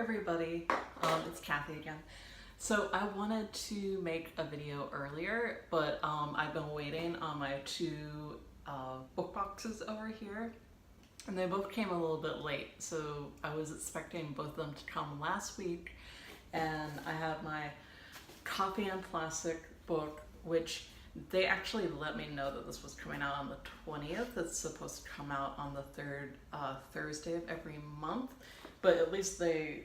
everybody, it's Kathy again. So I wanted to make a video earlier, but I've been waiting on my two book boxes over here, and they both came a little bit late. So I was expecting both of them to come last week, and I have my Coffee and Plastic book, which they actually let me know that this was coming out on the 20th. It's supposed to come out on the third Thursday of every month, but at least they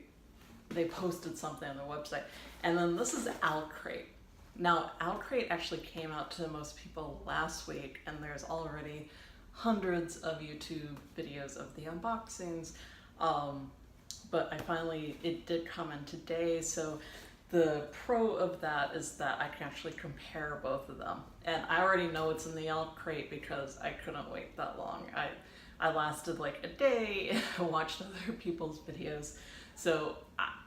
posted something on their website. And then this is OwlCrate. Now, OwlCrate actually came out to most people last week, and there's already hundreds of YouTube videos of the unboxings. But it did come in today, so the pro of that is that I can actually compare both of them. And I already know it's in the OwlCrate because I couldn't wait that long. I lasted like a day and watched other people's videos. So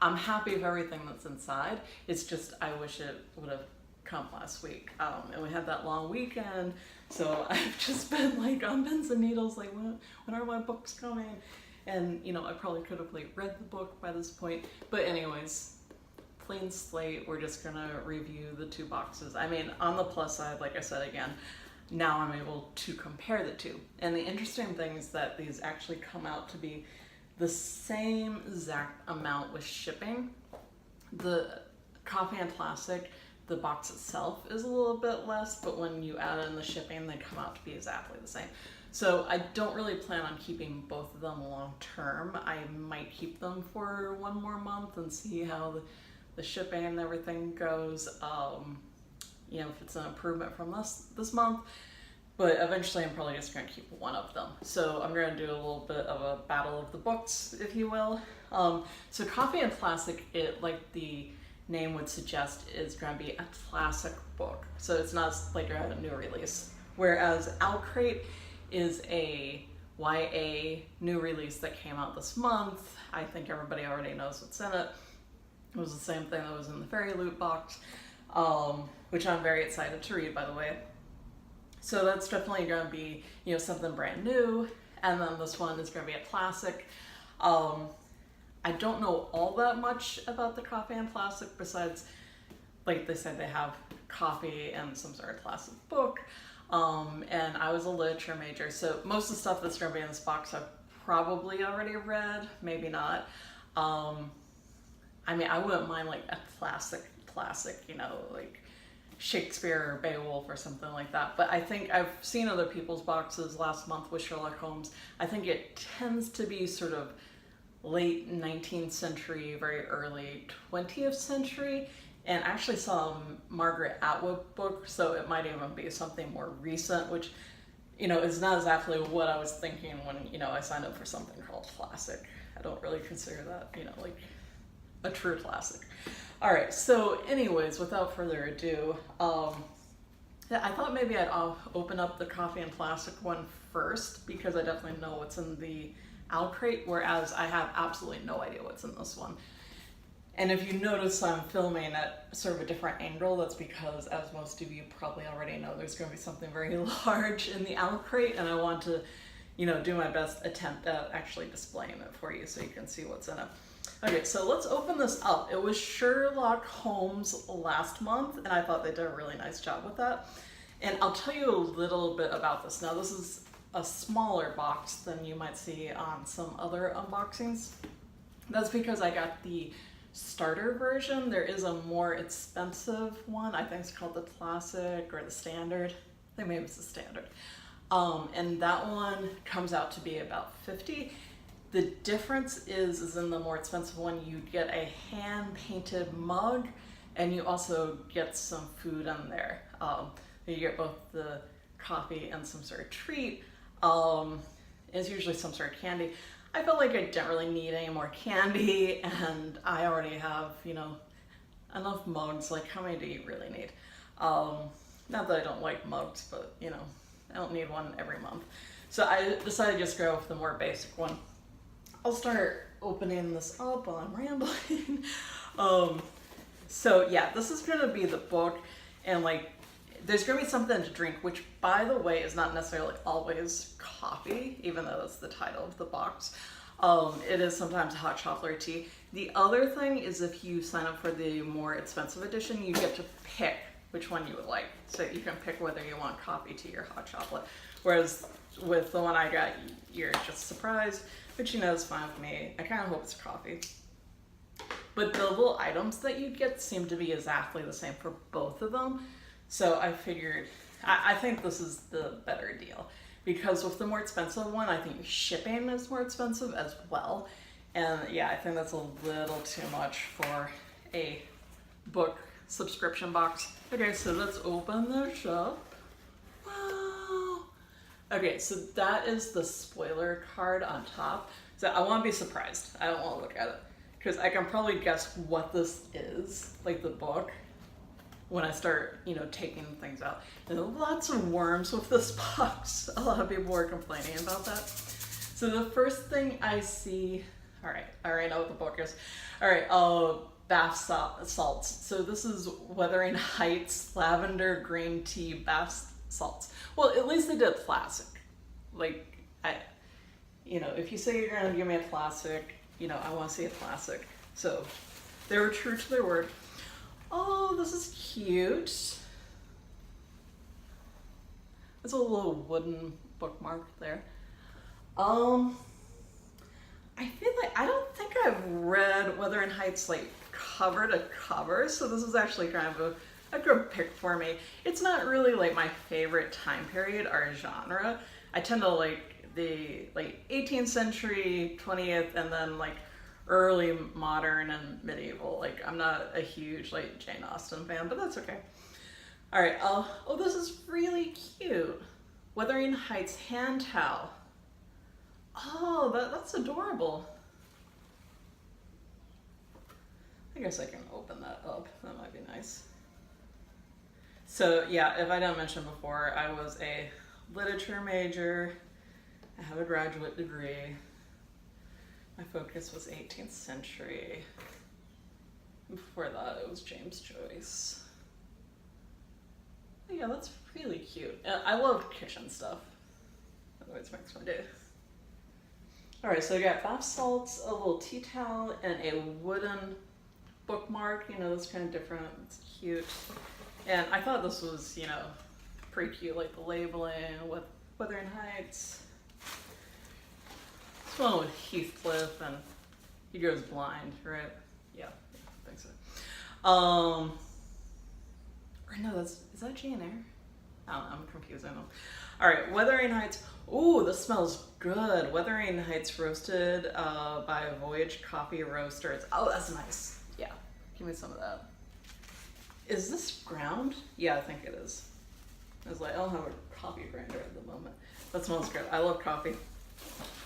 I'm happy with everything that's inside. It's just I wish it would have come last week. And we had that long weekend, so I've just been like on pins and needles, like when are my books coming? And you know, I probably could have like read the book by this point. But anyways, clean slate, we're just gonna review the two boxes. I mean, on the plus side, like I said again, now I'm able to compare the two. And the interesting thing is that these actually come out to be the same exact amount with shipping. The Coffee and Plastic, the box itself is a little bit less, but when you add in the shipping, they come out to be exactly the same. So I don't really plan on keeping both of them long term. I might keep them for one more month and see how the shipping and everything goes. You know, if it's an improvement from this month. But eventually I'm probably just gonna keep one of them. So I'm gonna do a little bit of a battle of the books, if you will. So Coffee and Plastic, like the name would suggest, is gonna be a classic book. So it's not like a new release. Whereas OwlCrate is a YA new release that came out this month. I think everybody already knows what's in it. It was the same thing that was in the Fairy Loot box, which I'm very excited to read, by the way. So that's definitely going to be, you know, something brand new. And then this one is going to be a classic. I don't know all that much about the Coffee and Plastic besides, like they said, they have coffee and some sort of classic book. And I was a literature major, so most of the stuff that's going to be in this box I've probably already read, maybe not. I mean, I wouldn't mind like a classic, you know, like Shakespeare or Beowulf or something like that. But I think I've seen other people's boxes last month with Sherlock Holmes. I think it tends to be sort of late 19th century, very early 20th century. And I actually saw a Margaret Atwood book, so it might even be something more recent, which, you know, is not exactly what I was thinking when, you know, I signed up for something called classic. I don't really consider that, you know, like a true classic. All right, so anyways, without further ado, I thought maybe I'd open up the Coffee and Plastic one first because I definitely know what's in the OwlCrate, whereas I have absolutely no idea what's in this one. And if you notice I'm filming at sort of a different angle, that's because, as most of you probably already know, there's going to be something very large in the OwlCrate, and I want to, you know, do my best attempt at actually displaying it for you so you can see what's in it. Okay, so let's open this up. It was Sherlock Holmes last month, and I thought they did a really nice job with that. And I'll tell you a little bit about this. Now, this is a smaller box than you might see on some other unboxings. That's because I got the starter version. There is a more expensive one. I think it's called the Classic or the Standard. I think maybe it's the Standard. And that one comes out to be about $50. The difference is in the more expensive one, you get a hand-painted mug, and you also get some food in there. You get both the coffee and some sort of treat. It's usually some sort of candy. I felt like I didn't really need any more candy, and I already have, you know, enough mugs. Like, how many do you really need? Not that I don't like mugs, but, you know, I don't need one every month. So I decided to just go with the more basic one. I'll start opening this up while I'm rambling. So yeah, this is gonna be the book, and like, there's gonna be something to drink, which by the way is not necessarily always coffee, even though that's the title of the box. It is sometimes hot chocolate or tea. The other thing is if you sign up for the more expensive edition, you get to pick which one you would like. So you can pick whether you want coffee, tea, or hot chocolate. Whereas with the one I got, you're just surprised, which you know is fine with me. I kind of hope it's coffee. But the little items that you get seem to be exactly the same for both of them. So I figured, I think this is the better deal. Because with the more expensive one, I think shipping is more expensive as well. And yeah, I think that's a little too much for a book subscription box. Okay, so let's open this up. Wow. Okay, so that is the spoiler card on top. So I want to be surprised. I don't want to look at it. Because I can probably guess what this is, like the book, when I start, you know, taking things out. And lots of worms with this box. A lot of people were complaining about that. So the first thing I see, all right, I already know what the book is. All right, bath salts. So this is Wuthering Heights Lavender Green Tea Bath Salts. Well, at least they did classic. Like, you know, if you say you're gonna give me a classic, you know, I want to see a classic. So they were true to their word. Oh, this is cute. It's a little wooden bookmark there. I feel like, I don't think I've read Wuthering Heights like cover to cover, so this is actually kind of a good pick for me. It's not really like my favorite time period or genre. I tend to like the like 18th century, 20th, and then like early modern and medieval. Like I'm not a huge like Jane Austen fan, but that's okay. All right, oh, this is really cute. Wuthering Heights hand towel. Oh, that's adorable. I guess I can open that up. That might be nice. So yeah, if I didn't mention before, I was a literature major. I have a graduate degree. My focus was 18th century. Before that, it was James Joyce. But yeah, that's really cute. I love kitchen stuff. That always makes my day. All right, so I got bath salts, a little tea towel, and a wooden bookmark. You know, that's kind of different. It's cute. And I thought this was, you know, pretty cute, like the labeling with Wuthering Heights. This one with Heathcliff, and he goes blind, right? Yeah, I think so. Or no, is that Jane Eyre? I don't know, I'm confusing them. All right, Wuthering Heights. Ooh, this smells good. Wuthering Heights roasted by Voyage Coffee Roasters. Oh, that's nice. Yeah, give me some of that. Is this ground? Yeah, I think it is. I was like, I don't have a coffee grinder at the moment. That smells good. I love coffee.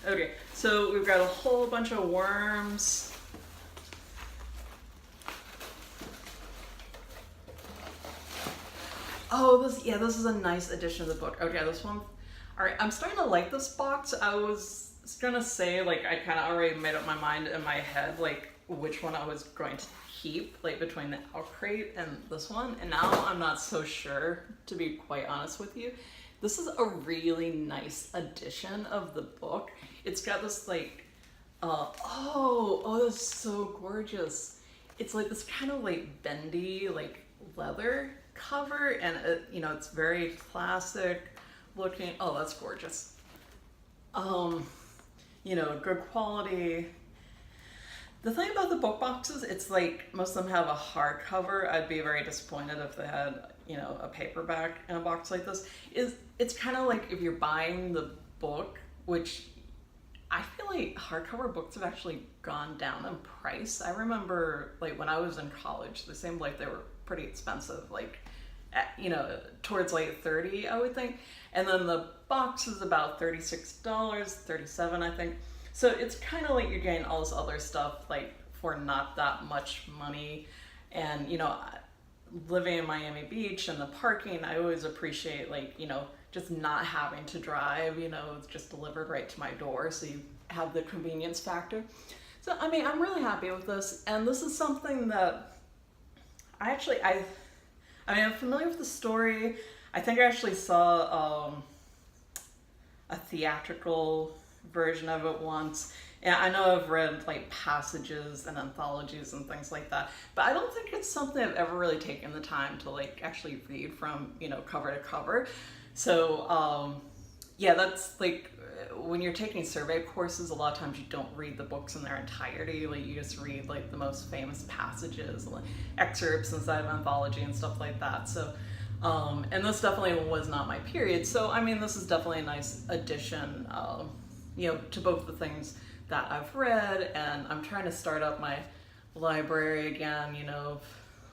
Okay, so we've got a whole bunch of worms. Oh, this is a nice addition to the book. Okay, this one. All right, I'm starting to like this box. I was gonna say, like, I kind of already made up my mind in my head, like, which one I was going to keep, like, between the OwlCrate and this one. And now I'm not so sure, to be quite honest with you. This is a really nice edition of the book. It's got this, like, oh, that's so gorgeous. It's like this kind of, like, bendy, like, leather cover, and it, you know, it's very classic looking. Oh, that's gorgeous. You know, good quality. The thing about the book boxes, it's like most of them have a hardcover. I'd be very disappointed if they had, you know, a paperback in a box like this. It's kind of like if you're buying the book, which I feel like hardcover books have actually gone down in price. I remember, like, when I was in college, they seemed like they were pretty expensive, like, you know, towards like $30, I would think. And then the box is about $36, $37, I think. So it's kind of like you're getting all this other stuff, like, for not that much money. And, you know, living in Miami Beach and the parking, I always appreciate, like, you know, just not having to drive, you know, it's just delivered right to my door. So you have the convenience factor. So, I mean, I'm really happy with this. And this is something that I mean, I'm familiar with the story. I think I actually saw a theatrical version of it once. And I know I've read like passages and anthologies and things like that, but I don't think it's something I've ever really taken the time to like actually read from, you know, cover to cover. So yeah, that's like when you're taking survey courses, a lot of times you don't read the books in their entirety. Like you just read like the most famous passages, like excerpts inside of anthology and stuff like that. So and this definitely was not my period. So I mean, this is definitely a nice addition, you know, to both the things that I've read, and I'm trying to start up my library again, you know, of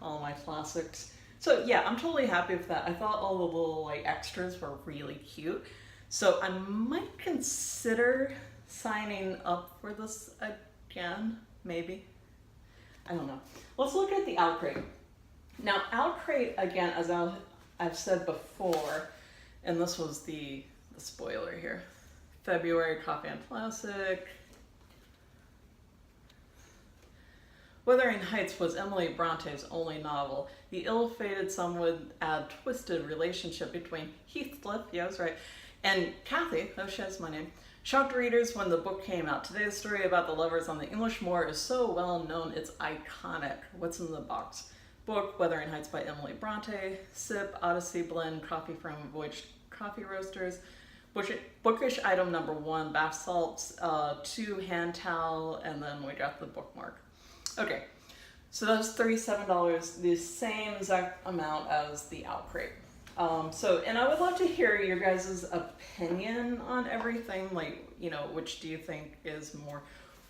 all my classics. So yeah, I'm totally happy with that. I thought all the little like extras were really cute. So I might consider signing up for this again, maybe. I don't know. Let's look at the OwlCrate. Now, OwlCrate, again, as I've said before, and this was the spoiler here, February Coffee and Classic. Wuthering Heights was Emily Bronte's only novel. The ill-fated, some would add twisted relationship between Heathcliff, yeah, I was right, and Kathy, oh she has my name, shocked readers when the book came out. Today's story about the lovers on the English moor is so well known it's iconic. What's in the box? Book, Wuthering Heights by Emily Bronte, sip, Odyssey blend, coffee from Voyage Coffee Roasters, bookish item number 1, bath salts, 2, hand towel, and then we got the bookmark. Okay, so that's $37, the same exact amount as the OwlCrate. And I would love to hear your guys' opinion on everything, like, you know, which do you think is more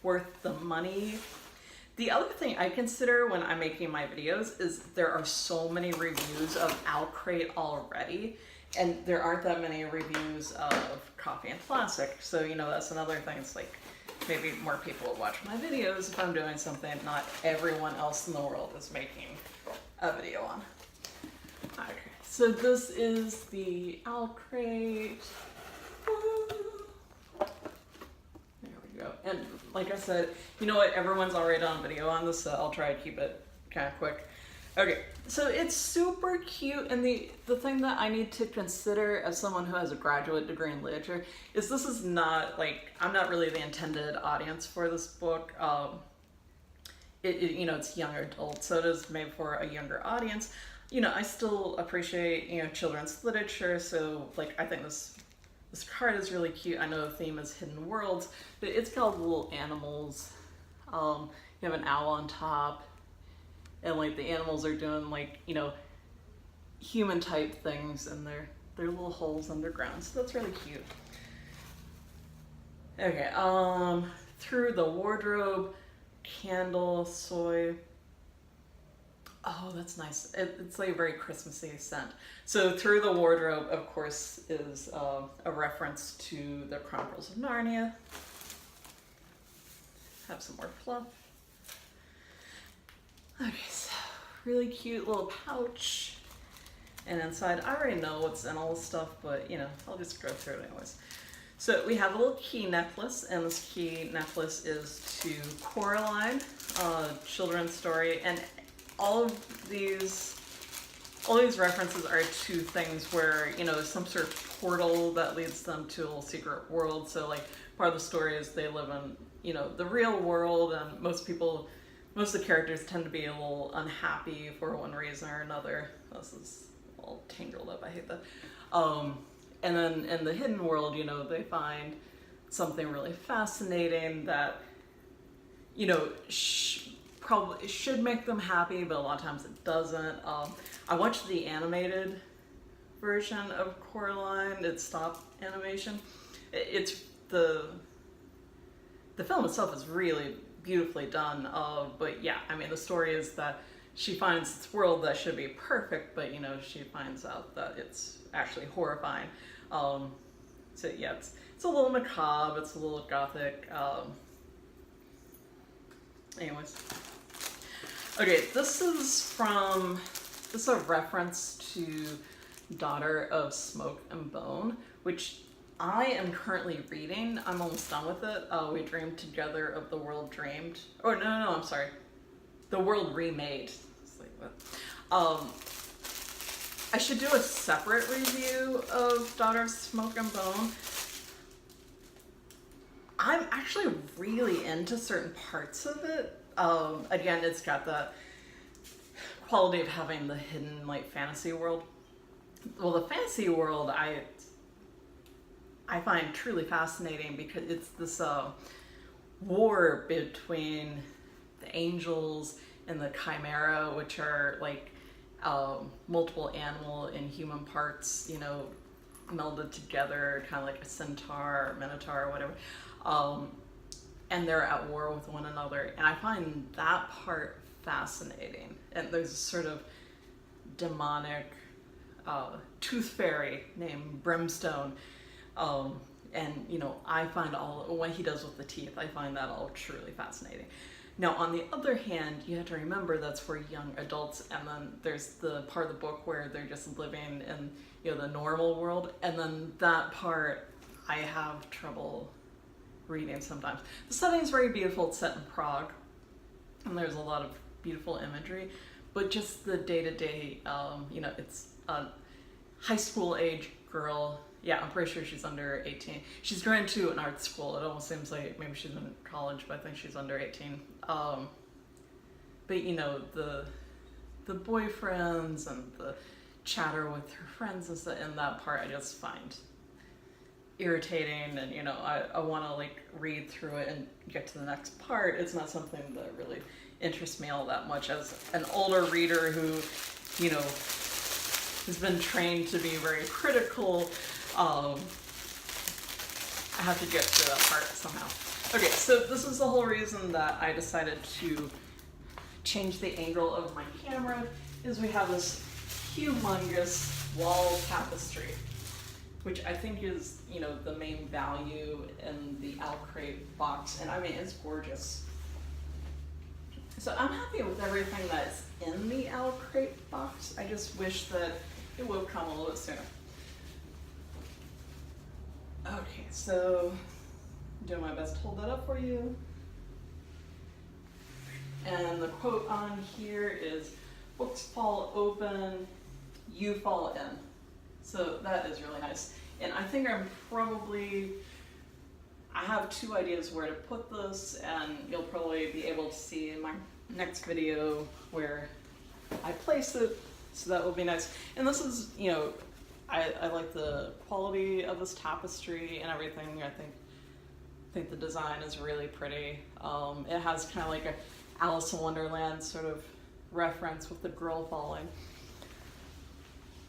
worth the money? The other thing I consider when I'm making my videos is there are so many reviews of OwlCrate already, and there aren't that many reviews of Coffee and Classic. So, you know, that's another thing. It's like, maybe more people will watch my videos if I'm doing something not everyone else in the world is making a video on. Okay, so this is the OwlCrate. There we go. And like I said, you know what? Everyone's already done a video on this, so I'll try to keep it kind of quick. Okay, so it's super cute, and the thing that I need to consider as someone who has a graduate degree in literature is this is not, like, I'm not really the intended audience for this book. You know, it's young adult, so it is made for a younger audience. You know, I still appreciate, you know, children's literature, so, like, I think this card is really cute. I know the theme is hidden worlds, but it's got little animals. You have an owl on top. And like the animals are doing like, you know, human type things in their little holes underground. So that's really cute. Okay, through the wardrobe, candle, soy. Oh, that's nice. It's like a very Christmassy scent. So through the wardrobe, of course, is a reference to the Chronicles of Narnia. Have some more fluff. Okay, so really cute little pouch. And inside, I already know what's in all this stuff, but you know, I'll just go through it anyways. So we have a little key necklace, and this key necklace is to Coraline, children's story, and all these references are to things where, you know, some sort of portal that leads them to a little secret world. So like part of the story is they live in, you know, the real world, and most of the characters tend to be a little unhappy for one reason or another. This is all tangled up, I hate that. And then in the hidden world, you know, they find something really fascinating that, you know, probably should make them happy, but a lot of times it doesn't. I watched the animated version of Coraline. It's stop animation. It's the film itself is really beautifully done, but yeah, I mean, the story is that she finds this world that should be perfect, but you know, she finds out that it's actually horrifying. So yeah, it's a little macabre, it's a little gothic. Anyways, okay, this is a reference to Daughter of Smoke and Bone, which I am currently reading. I'm almost done with it. We dreamed together of the world dreamed. Oh, no, I'm sorry. The world remade. It's like, what? I should do a separate review of Daughter of Smoke and Bone. I'm actually really into certain parts of it. Again, it's got the quality of having the hidden like fantasy world. Well, the fantasy world I find truly fascinating because it's this war between the angels and the chimera, which are like multiple animal and human parts, you know, melded together, kind of like a centaur or minotaur or whatever. And they're at war with one another. And I find that part fascinating. And there's a sort of demonic tooth fairy named Brimstone. And, you know, I find all, what he does with the teeth, I find that all truly fascinating. Now, on the other hand, you have to remember that's for young adults, and then there's the part of the book where they're just living in, you know, the normal world, and then that part I have trouble reading sometimes. The setting is very beautiful. It's set in Prague, and there's a lot of beautiful imagery, but just the day-to-day, you know, it's a high school age girl. Yeah, I'm pretty sure she's under 18. She's going to an art school. It almost seems like maybe she's in college, but I think she's under 18. But you know, the boyfriends and the chatter with her friends and stuff, and that part I just find irritating, and you know, I want to like read through it and get to the next part. It's not something that really interests me all that much as an older reader who, you know, has been trained to be very critical. I have to get through that part somehow. Okay, so this is the whole reason that I decided to change the angle of my camera, is we have this humongous wall tapestry, which I think is, you know, the main value in the OwlCrate box, and I mean, it's gorgeous. So I'm happy with everything that's in the OwlCrate box. I just wish that it would come a little bit sooner. Okay, so I'm doing my best to hold that up for you. And the quote on here is, "Books fall open, you fall in." So that is really nice. And I think I have two ideas where to put this, and you'll probably be able to see in my next video where I place it, so that will be nice. And this is, you know, I like the quality of this tapestry and everything. I think the design is really pretty. It has kind of like a Alice in Wonderland sort of reference with the girl falling.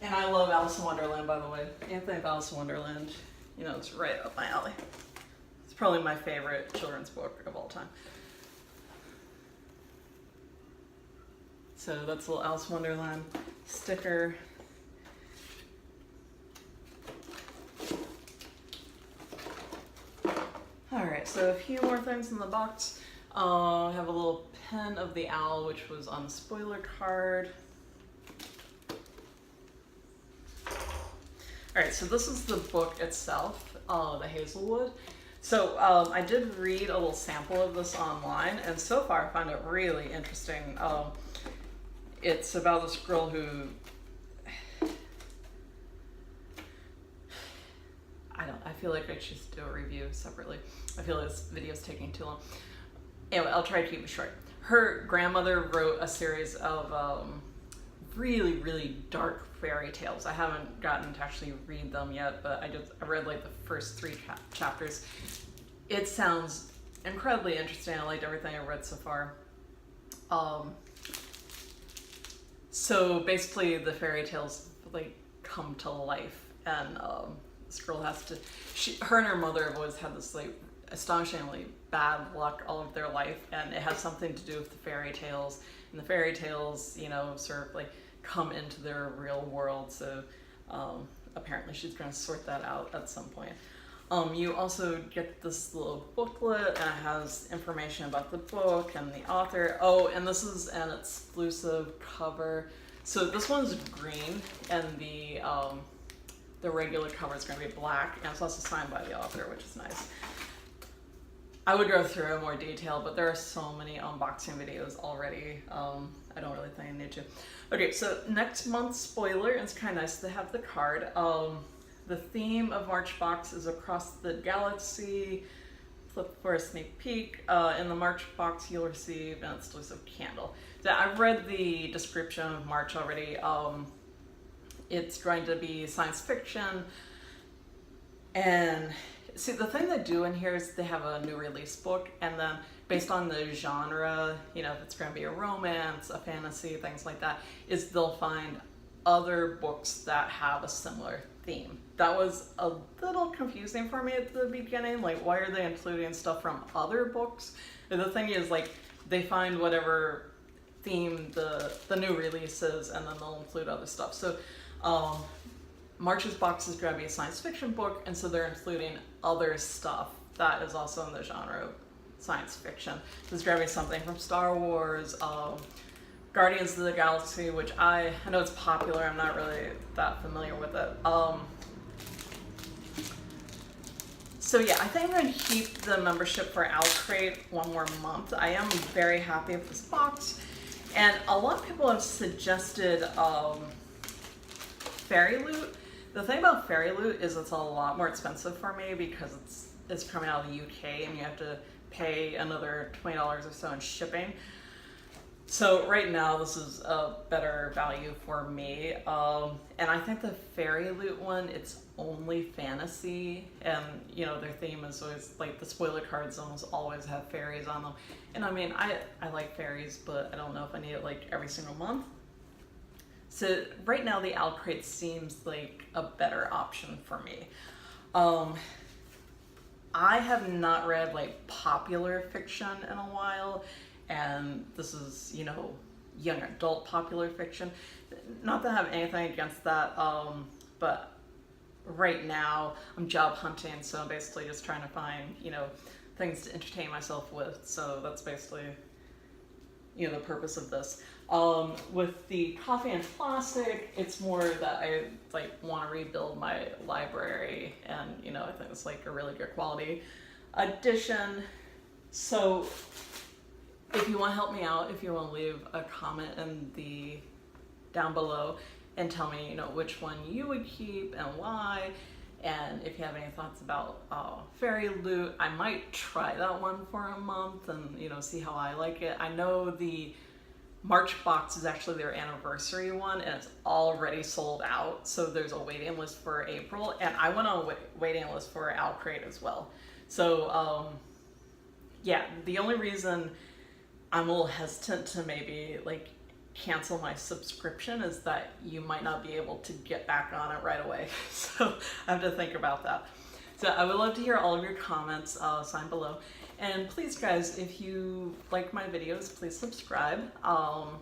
And I love Alice in Wonderland, by the way. Anything of Alice in Wonderland, you know, it's right up my alley. It's probably my favorite children's book of all time. So that's a little Alice in Wonderland sticker. Alright, so a few more things in the box. I have a little pen of the owl, which was on the spoiler card. Alright, so this is the book itself, the Hazelwood. So I did read a little sample of this online, and so far I find it really interesting. It's about this girl who, I feel like I should do a review separately. I feel like this video is taking too long. Anyway, I'll try to keep it short. Her grandmother wrote a series of really, really dark fairy tales. I haven't gotten to actually read them yet, but I read like the first 3 chapters. It sounds incredibly interesting. I liked everything I read so far. So basically the fairy tales like come to life, and this girl has to, her and her mother have always had this like astonishingly bad luck all of their life, and it has something to do with the fairy tales, and the fairy tales, you know, sort of like come into their real world. So apparently she's going to sort that out at some point. You also get this little booklet, and it has information about the book and the author. Oh, and this is an exclusive cover. So this one's green, and the regular cover is going to be black, and it's also signed by the author, which is nice. I would go through in more detail, but there are so many unboxing videos already. I don't really think I need to. Okay, so next month's spoiler, and it's kind of nice to have the card. The theme of March Box is across the galaxy. flip for a sneak peek. In the March box, you'll receive an exclusive candle. So I've read the description of March already. It's going to be science fiction. And see, the thing they do in here is they have a new release book, and then based on the genre, you know, if it's going to be a romance, a fantasy, things like that, is they'll find other books that have a similar theme. That was a little confusing for me at the beginning. Like, why are they including stuff from other books? And the thing is, like, they find whatever theme the new release is, and then they'll include other stuff. So March's box is going to be a science fiction book, and so they're including other stuff that is also in the genre of science fiction. There's going to be something from Star Wars, Guardians of the Galaxy, which I know it's popular. I'm not really that familiar with it. So yeah, I think I'm going to keep the membership for OwlCrate one more month. I am very happy with this box, and a lot of people have suggested Fairy Loot. The thing about Fairy Loot is it's a lot more expensive for me because it's coming out of the UK and you have to pay another $20 or so in shipping. So right now this is a better value for me. And I think the Fairy Loot one, it's only fantasy, and you know, their theme is always like the spoiler cards almost always have fairies on them. And I mean, I like fairies, but I don't know if I need it like every single month. So right now the OwlCrate seems like a better option for me. I have not read like popular fiction in a while, and this is, you know, young adult popular fiction. Not that I have anything against that, but right now I'm job hunting, so I'm basically just trying to find, you know, things to entertain myself with. So that's basically, you know, the purpose of this. With the Coffee and Plastic, it's more that I like want to rebuild my library, and you know, I think it's like a really good quality edition. So if you want to help me out, if you want to leave a comment in the down below and tell me, you know, which one you would keep and why, and if you have any thoughts about Fairy Loot, I might try that one for a month and, you know, see how I like it. I know the March box is actually their anniversary one, and it's already sold out, so there's a waiting list for April, and I went on a waiting list for OwlCrate as well. So yeah, the only reason I'm a little hesitant to maybe like cancel my subscription is that you might not be able to get back on it right away. So I have to think about that. So I would love to hear all of your comments, sign below. And please guys, if you like my videos, please subscribe. I'm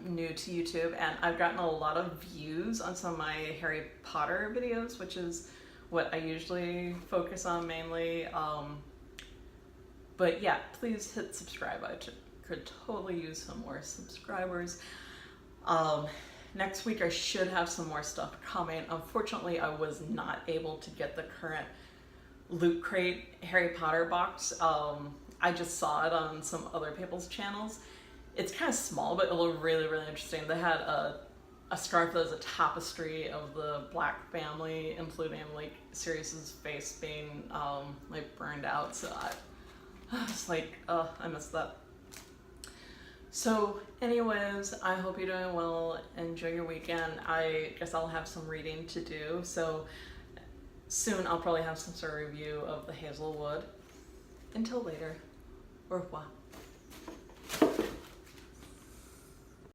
new to YouTube, and I've gotten a lot of views on some of my Harry Potter videos, which is what I usually focus on mainly. But yeah, please hit subscribe. I could totally use some more subscribers. Next week I should have some more stuff coming. Unfortunately, I was not able to get the current Loot Crate Harry Potter box. I just saw it on some other people's channels. It's kind of small, but it looked really, really interesting. They had a scarf that was a tapestry of the Black family, including like Sirius's face being like burned out. So I was like, oh, I missed that. So anyways, I hope you're doing well. Enjoy your weekend. I guess I'll have some reading to do. So soon I'll probably have some sort of review of the Hazelwood. Until later, au revoir.